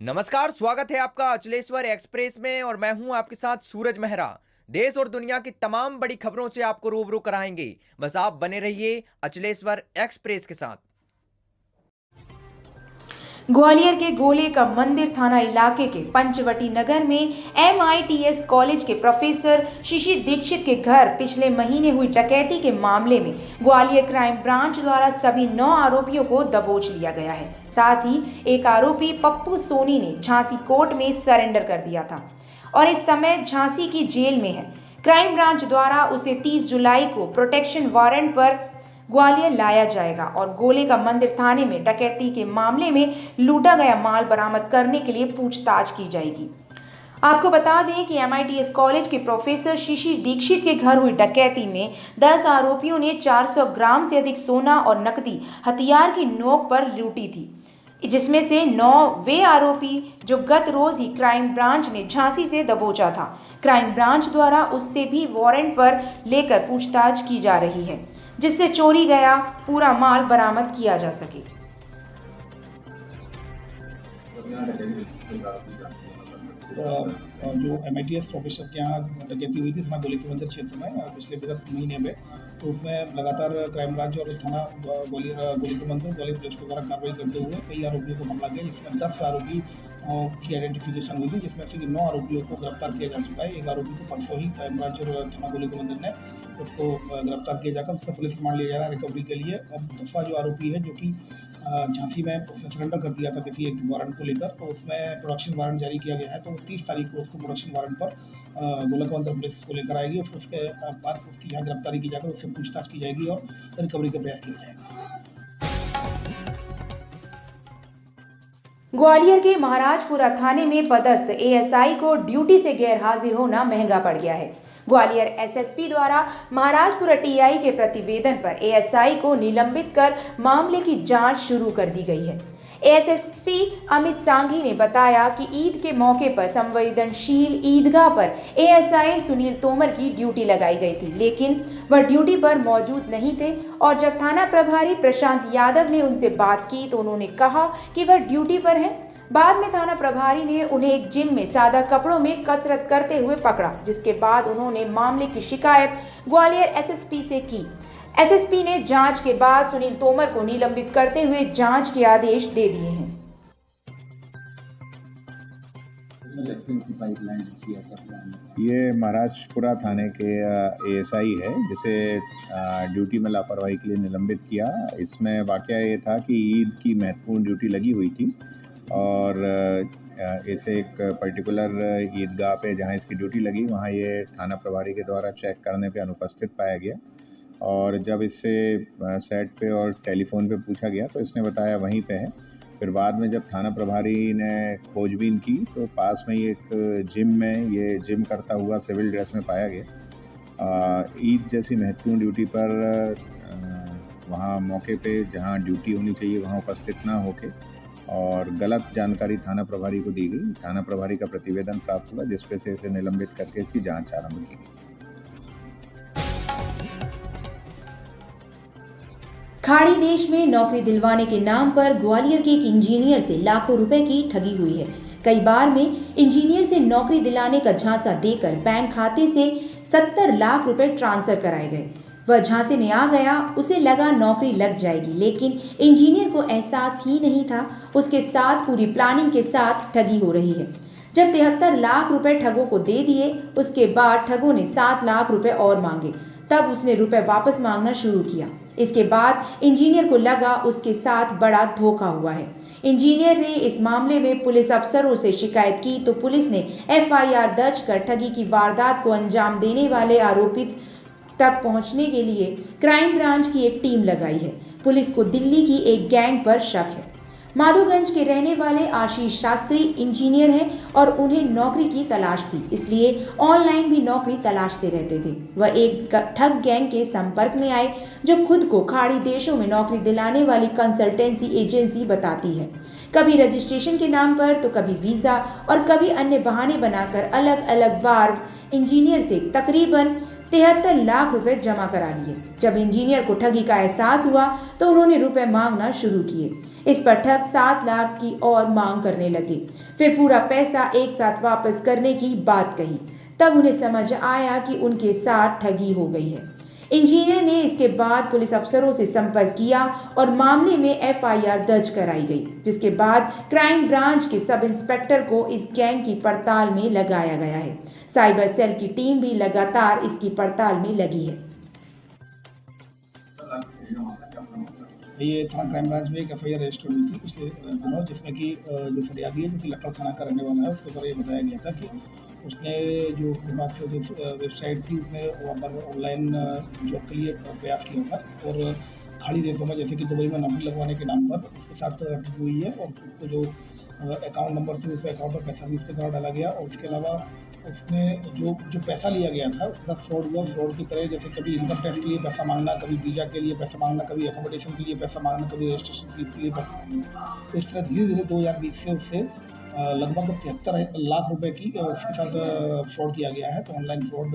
नमस्कार, स्वागत है आपका अचलेश्वर एक्सप्रेस में और मैं हूं आपके साथ सूरज मेहरा। देश और दुनिया की तमाम बड़ी खबरों से आपको रूबरू कराएंगे। बस आप बने रहिए अचलेश्वर एक्सप्रेस के साथ। ग्वालियर के गोले का मंदिर थाना इलाके के पंचवटी नगर में MITS कॉलेज के प्रोफेसर शिशिर दीक्षित के घर पिछले महीने हुई डकैती के मामले में ग्वालियर क्राइम ब्रांच द्वारा सभी 9 आरोपियों को दबोच लिया गया है। साथ ही एक आरोपी पप्पू सोनी ने झांसी कोर्ट में सरेंडर कर दिया था और इस समय झांसी की जेल में है। क्राइम ब्रांच द्वारा उसे 30 जुलाई को प्रोटेक्शन वारंट पर ग्वालियर लाया जाएगा और गोले का मंदिर थाने में डकैती के मामले में लूटा गया माल बरामद करने के लिए पूछताछ की जाएगी। आपको बता दें कि MITS कॉलेज के प्रोफेसर शिशिर दीक्षित के घर हुई डकैती में 10 आरोपियों ने 400 ग्राम से अधिक सोना और नकदी हथियार की नोक पर लूटी थी, जिसमें से 9 वे आरोपी जो गत रोज ही क्राइम ब्रांच ने झांसी से दबोचा था। क्राइम ब्रांच द्वारा उससे भी वारंट पर लेकर पूछताछ की जा रही है, जिससे चोरी गया पूरा माल बरामद किया जा सके। जो MITS प्रोफेसर के यहाँ डकैती हुई थी थाना गोली के मंदिर क्षेत्र में पिछले विगत महीने में, तो उसमें लगातार क्राइम ब्रांच और थाना गोली के मंदिर ग्वालियर पुलिस के द्वारा कार्रवाई करते हुए कई आरोपियों को पकड़ा गया, जिसमें 10 आरोपी की आइडेंटिफिकेशन हुई थी, जिसमें से 9 आरोपियों को गिरफ्तार किया जा चुका है। एक आरोपी को परसों ही क्राइम ब्रांच और थाना गोली के मंदिर ने उसको गिरफ्तार किया जाकर उससे पुलिस रिमांड लिया जा रहा है रिकवरी के लिए। अब 10वां जो आरोपी है, जो कि झांसी में उसने सरेंडर कर दिया था किसी एक वारंट को लेकर, तो उसमें प्रोडक्शन वारंट जारी किया गया है। तो 30 तारीख को उसको प्रोडक्शन वारंट पर गोला का मंदिर पुलिस को लेकर आएगी और उसके बाद उसकी यहाँ गिरफ्तारी की जाकर उससे पूछताछ की जाएगी और रिकवरी का प्रयास किया जाएगा। ग्वालियर के महाराजपुरा थाने में पदस्थ ASI को ड्यूटी से गैर हाजिर होना महंगा पड़ गया है। ग्वालियर SSP द्वारा महाराजपुरा TI के प्रतिवेदन पर ASI को निलंबित कर मामले की जांच शुरू कर दी गई है। ASSP अमित सांघी ने बताया कि ईद के मौके पर संवेदनशील ईदगाह पर ASI सुनील तोमर की ड्यूटी लगाई गई थी, लेकिन वह ड्यूटी पर मौजूद नहीं थे और जब थाना प्रभारी प्रशांत यादव ने उनसे बात की तो उन्होंने कहा कि वह ड्यूटी पर हैं। बाद में थाना प्रभारी ने उन्हें एक जिम में सादा कपड़ों में कसरत करते हुए पकड़ा, जिसके बाद उन्होंने मामले की शिकायत ग्वालियर SSP से की। SSP ने जांच के बाद सुनील तोमर को निलंबित करते हुए जांच के आदेश दे दिए हैं। ये महाराजपुरा थाने के ASI है, जिसे ड्यूटी में लापरवाही के लिए निलंबित किया। इसमें वाकया ये था कि ईद की महत्वपूर्ण ड्यूटी लगी हुई थी और इसे एक पर्टिकुलर ईदगाह पे जहाँ इसकी ड्यूटी लगी वहाँ ये थाना प्रभारी के द्वारा चेक करने पे अनुपस्थित पाया गया और जब इससे सेट पे और टेलीफोन पे पूछा गया तो इसने बताया वहीं पे है। फिर बाद में जब थाना प्रभारी ने खोजबीन की तो पास में ही एक जिम में ये जिम करता हुआ सिविल ड्रेस में पाया गया। ईद जैसी महत्वपूर्ण ड्यूटी पर वहाँ मौके पे जहाँ ड्यूटी होनी चाहिए वहाँ उपस्थित ना होके और गलत जानकारी थाना प्रभारी को दी गई। थाना प्रभारी का प्रतिवेदन प्राप्त हुआ, जिसपे से इसे निलंबित करके इसकी जांच आरंभ की गई। खाड़ी देश में नौकरी दिलवाने के नाम पर ग्वालियर के एक इंजीनियर से लाखों रुपए की ठगी हुई है। कई बार में इंजीनियर से नौकरी दिलाने का झांसा देकर बैंक खाते से 70 लाख रुपए ट्रांसफर कराए गए। वह झांसे में आ गया, उसे लगा नौकरी लग जाएगी, लेकिन इंजीनियर को एहसास ही नहीं था उसके साथ पूरी प्लानिंग के साथ ठगी हो रही है। जब 73 लाख रुपए ठगों को दे दिए, उसके बाद ठगों ने 7 लाख रुपए और मांगे। तब उसने रुपए वापस मांगना शुरू किया। इसके बाद इंजीनियर को लगा उसके साथ बड़ा धोखा हुआ है। इंजीनियर ने इस मामले में पुलिस अफसरों से शिकायत की तो पुलिस ने FIR दर्ज कर ठगी की वारदात को अंजाम देने वाले आरोपित तक पहुंचने के लिए क्राइम ब्रांच की एक टीम लगाई है। पुलिस को दिल्ली की एक गैंग पर शक है। माधोगंज के रहने वाले आशीष शास्त्री इंजीनियर हैं और उन्हें नौकरी की तलाश थी, इसलिए ऑनलाइन भी नौकरी तलाशते रहते थे। वह एक ठग गैंग के संपर्क में आए जो खुद को खाड़ी देशों में नौकरी दिलाने वाली कंसल्टेंसी एजेंसी बताती है। कभी रजिस्ट्रेशन के नाम पर तो कभी वीज़ा और कभी अन्य बहाने बनाकर अलग अलग बार इंजीनियर से तकरीबन 73 लाख रुपए जमा करा लिए। जब इंजीनियर को ठगी का एहसास हुआ तो उन्होंने रुपए मांगना शुरू किए। इस पर ठग 7 लाख की और मांग करने लगे। फिर पूरा पैसा एक साथ वापस करने की बात कही। तब उन्हें समझ आया कि उनके साथ ठगी हो गई है। इंजीनियर ने इसके बाद पुलिस अफसरों से संपर्क किया और मामले में एफआईआर दर्ज कराई गई, जिसके बाद क्राइम ब्रांच के सब इंस्पेक्टर को इस गैंग की पड़ताल में लगाया गया है। साइबर सेल की टीम भी लगातार इसकी पड़ताल में लगी है। ये थाना क्राइम ब्रांच में एक एफआईआर रजिस्टर हुई थी पिछले दिनों, जिसमें कि जो फरियादी है जो कि लखनऊ थाना का रहने वाला है, उसके द्वारा ये बताया गया था कि उसने जो उसके पास जो वेबसाइट थी उसने वहाँ पर ऑनलाइन जॉब के लिए प्रयास किया था और खाड़ी देशों में जैसे कि दुबई में नौकरी लगवाने के नाम पर उसके साथ ठगी हुई है और उसको जो अकाउंट नंबर थे उसके अकाउंट पर पैसा भी उसके द्वारा डाला गया और उसके अलावा उसने जो पैसा लिया गया था उसके साथ फ्रॉड हुआ। फ्रॉड की तरह जैसे कभी इनकम टैक्स के लिए पैसा मांगना, कभी वीज़ा के लिए पैसा मांगना, कभी अकोमोडेशन के लिए पैसा मांगना, कभी रजिस्ट्रेशन फीस के लिए पैसा मांगना। तो इस तरह धीरे धीरे 2020 से उससे लगभग 73 लाख रुपए की उसके साथ फ्रॉड किया गया है। तो ऑनलाइन फ्रॉड,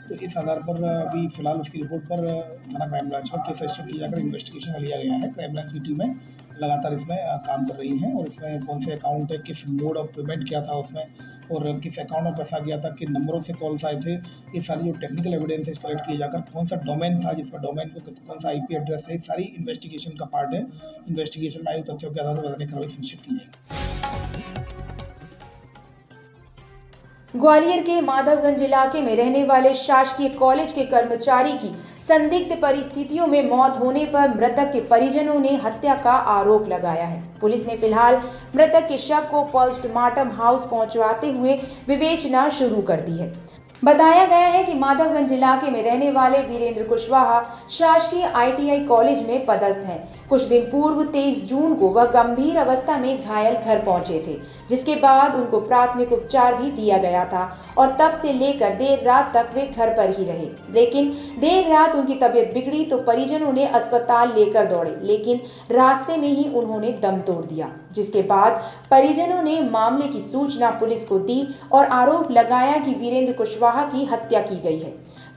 तो इस आधार पर अभी फिलहाल उसकी रिपोर्ट पर थाना क्राइम ब्रांच में केस रजिस्टर किया जाकर इन्वेस्टिगेशन लिया गया है। क्राइम ब्रांच की टीमें लगातार इसमें काम कर रही हैं और इसमें कौन से अकाउंट है, किस मोड ऑफ पेमेंट किया था उसमें और किस अकाउंट में पैसा गया था, किन नंबरों से कॉल्स आए थे, ये सारी जो टेक्निकल एविडेंसेस कलेक्ट किए जाकर कौन सा डोमेन था जिसका डोमेन को कौन सा आईपी एड्रेस है, सारी इन्वेस्टिगेशन का पार्ट है। इन्वेस्टिगेशन में आए तथ्यों के आधार पर वैधानिक कार्रवाई सुनिश्चित की जाएगी। ग्वालियर के माधवगंज इलाके में रहने वाले शासकीय कॉलेज के कर्मचारी की संदिग्ध परिस्थितियों में मौत होने पर मृतक के परिजनों ने हत्या का आरोप लगाया है। पुलिस ने फिलहाल मृतक के शव को पोस्टमार्टम हाउस पहुंचवाते हुए विवेचना शुरू कर दी है। बताया गया है कि माधवगंज इलाके में रहने वाले वीरेंद्र कुशवाहा शासकीय आईटीआई कॉलेज में पदस्थ हैं। कुछ दिन पूर्व 23 जून को वह गंभीर अवस्था में घायल घर पहुंचे थे, जिसके बाद उनको प्राथमिक उपचार भी दिया गया था और तब से लेकर देर रात तक वे घर पर ही रहे। लेकिन देर रात उनकी तबीयत बिगड़ी तो परिजनों ने अस्पताल लेकर दौड़े, लेकिन रास्ते में ही उन्होंने दम तोड़ दिया, जिसके बाद परिजनों ने मामले की सूचना पुलिस को दी और आरोप लगाया कि वीरेंद्र कुशवाहा की हत्या की गई है।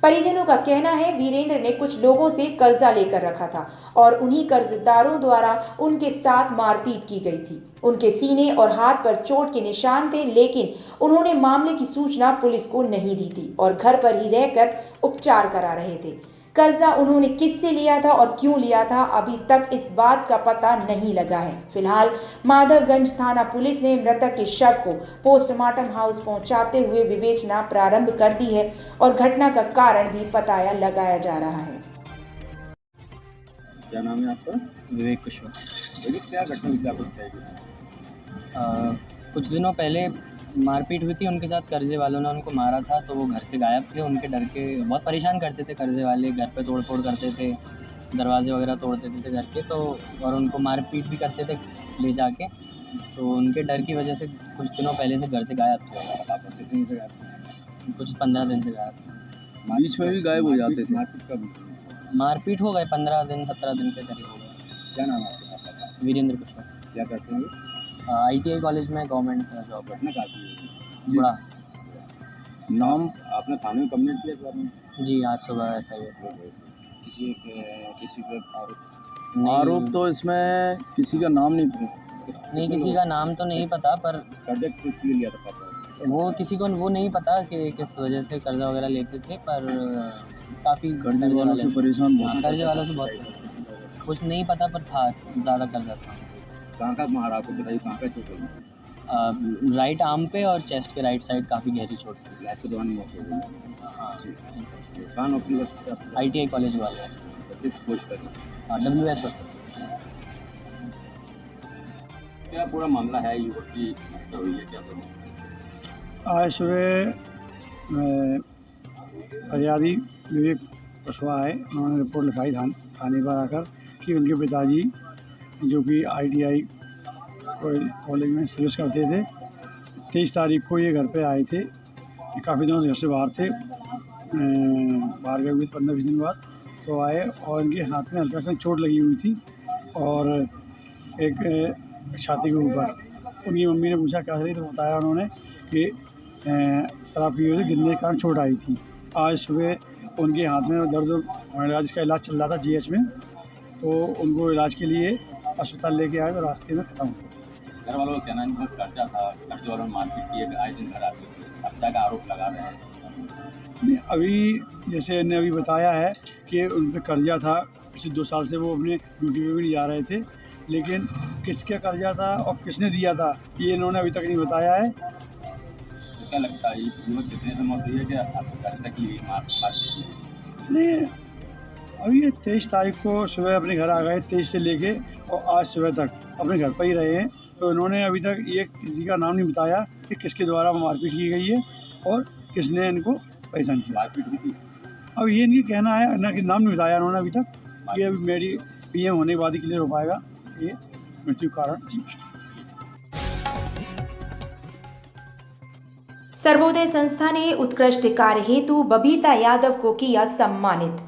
परिजनों का कहना है वीरेंद्र ने कुछ लोगों से कर्जा लेकर रखा था और उन्हीं कर्जदारों द्वारा उनके साथ मारपीट की गई थी। उनके सीने और हाथ पर चोट के निशान थे, लेकिन उन्होंने मामले की सूचना पुलिस को नहीं दी थी और घर पर ही रहकर उपचार करा रहे थे। कर्जा उन्होंने किससे लिया था और क्यों लिया था, अभी तक इस बात का पता नहीं लगा है। फिलहाल माधवगंज थाना पुलिस ने मृतक के शव को पोस्टमार्टम हाउस पहुंचाते हुए विवेचना प्रारंभ कर दी है और घटना का कारण भी पता लगाया जा रहा है। क्या नाम है आपका? विवेक कुशवाहा। क्या घटना हुई थी आपको बताइए? कुछ दिनों पहले मारपीट हुई थी उनके साथ। कर्जे वालों ने उनको मारा था तो वो घर से गायब थे। उनके डर के बहुत परेशान करते थे कर्जे वाले, घर पे तोड़ फोड़ करते थे, दरवाजे वगैरह तोड़ देते थे घर के, तो और उनको मारपीट भी करते थे ले जाके। तो उनके डर की वजह से कुछ दिनों पहले से घर से गायब थे। आपको कितने दिन से गायब थे? कुछ 15 दिन से गायब थे। बीच में भी गायब हो जाते थे? मारपीट कब? मारपीट हो गए 15 दिन 17 दिन के करीब हो गए। क्या नाम है आपका? वीरेंद्र कुशवाहा। क्या करते हैं? ITI कॉलेज में गवर्नमेंट जॉब। घटना का आती है बड़ा नाम आपने थाने में कंप्लेंट किया इस बारे में? जी, आज सुबह FIR किसी का आरोप तो इसमें किसी का नाम नहीं, किसी का नाम तो नहीं पता, पर कर्जा किस लिए लिया था पता? वो किसी को वो नहीं पता कि किस वजह से कर्जा वगैरह लेते थे, पर काफ़ी कर्जे वालों से परेशान कर्जे वालों से बहुत कुछ नहीं पता, पर था ज़्यादा कर्जा था। कहाँ का मारा आपको बताइए? कहाँ का चोट लगी? राइट आर्म पे और चेस्ट के राइट साइड काफ़ी गहरी चोट थी। इलाज के दौरान मौत हो गई? हाँ। कहाँ नौकरी करते थे आप? ITI कॉलेज वाले। किस पोस्ट पर? WS। क्या पूरा मामला है? युवक की हत्या हुई है, क्या तो? आज सुबह फरियादी विवेक कुशवाहा है, उन्होंने रिपोर्ट लिखाई थाने पर आकर कि उनके पिताजी जो कि ITI कॉलेज में सर्विस करते थे, 23 तारीख को ये घर पे आए थे। काफ़ी दिनों से घर से बाहर थे, बाहर गए हुए 15-20 दिन बाद तो आए और इनके हाथ में हल्का सा चोट लगी हुई थी और एक छाती के ऊपर। उनकी मम्मी ने पूछा क्या सही, तो बताया उन्होंने कि शराब की वजह से गिरने के कारण चोट आई थी। आज सुबह उनके हाथ में दर्द होने लगा, जिसका इलाज चल रहा था जीएच में, तो उनको इलाज के लिए अस्पताल लेके आए तो रास्ते में ख़त्म हो गए। घर वालों का कहना है इनको कर्जा था, कर्जे वालों ने मारपीट की है, आए दिन घर आते थे, हत्या का आरोप लगा रहे हैं। नहीं, अभी जैसे इन्हें अभी बताया है कि उन पर कर्जा था, पिछले 2 साल से वो अपने ड्यूटी पे भी नहीं जा रहे थे, लेकिन किसका कर्जा था और किसने दिया था ये इन्होंने अभी तक नहीं बताया है। तो क्या लगता है ये युवक कितने से मौत हुई है कि आपको कर्जा की मारपीट? नहीं, अभी ये 23 तारीख को सुबह अपने घर आ गए, 23 से लेके और आज सुबह तक अपने घर पर ही रहे हैं। तो इन्होंने अभी तक ये किसी का नाम नहीं बताया कि किसके द्वारा मारपीट की गई है और किसने इनको परेशान किया। मारपीट हुई थी? अब ये इनकी कहना है ना कि नाम नहीं बताया इन्होंने अभी तक। ये अभी मेरी पीएम होने के बाद ही क्लियर हो पाएगा ये मृत्यु कारण। सर्वोदय संस्था ने उत्कृष्ट कार्य हेतु बबीता यादव को किया सम्मानित।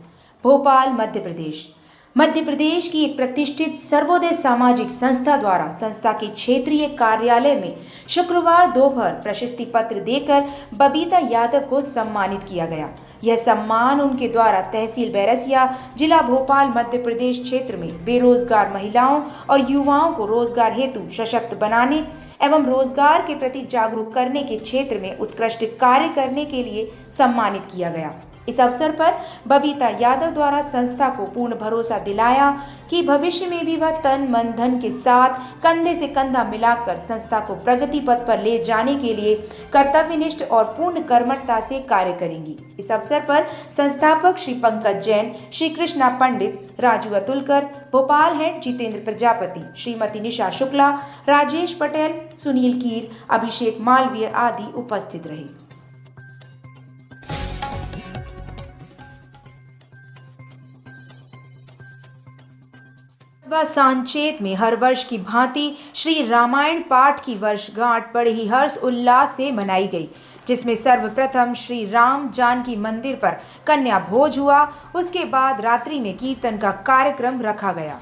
भोपाल, मध्य प्रदेश। मध्य प्रदेश की एक प्रतिष्ठित सर्वोदय सामाजिक संस्था द्वारा संस्था के क्षेत्रीय कार्यालय में शुक्रवार दोपहर प्रशस्ति पत्र देकर बबीता यादव को सम्मानित किया गया। यह सम्मान उनके द्वारा तहसील बैरसिया, जिला भोपाल, मध्य प्रदेश क्षेत्र में बेरोजगार महिलाओं और युवाओं को रोजगार हेतु सशक्त बनाने एवं रोजगार के प्रति जागरूक करने के क्षेत्र में उत्कृष्ट कार्य करने के लिए सम्मानित किया गया। इस अवसर पर बबीता यादव द्वारा संस्था को पूर्ण भरोसा दिलाया कि भविष्य में भी वह तन मन धन के साथ कंधे से कंधा मिलाकर संस्था को प्रगति पथ पर ले जाने के लिए कर्तव्यनिष्ठ और पूर्ण कर्मठता से कार्य करेंगी। इस अवसर पर संस्थापक श्री पंकज जैन, श्री कृष्णा पंडित, राजू अतुलकर, भोपाल हेड जितेंद्र प्रजापति, श्रीमती निशा शुक्ला, राजेश पटेल, सुनील कीर, अभिषेक मालवीय आदि उपस्थित रहे। सांचेत में हर वर्ष की भांति श्री रामायण पाठ की वर्षगांठ बड़े ही हर्ष उल्लास से मनाई गई, जिसमें सर्वप्रथम श्री राम जानकी मंदिर पर कन्या भोज हुआ। उसके बाद रात्रि में कीर्तन का कार्यक्रम रखा गया।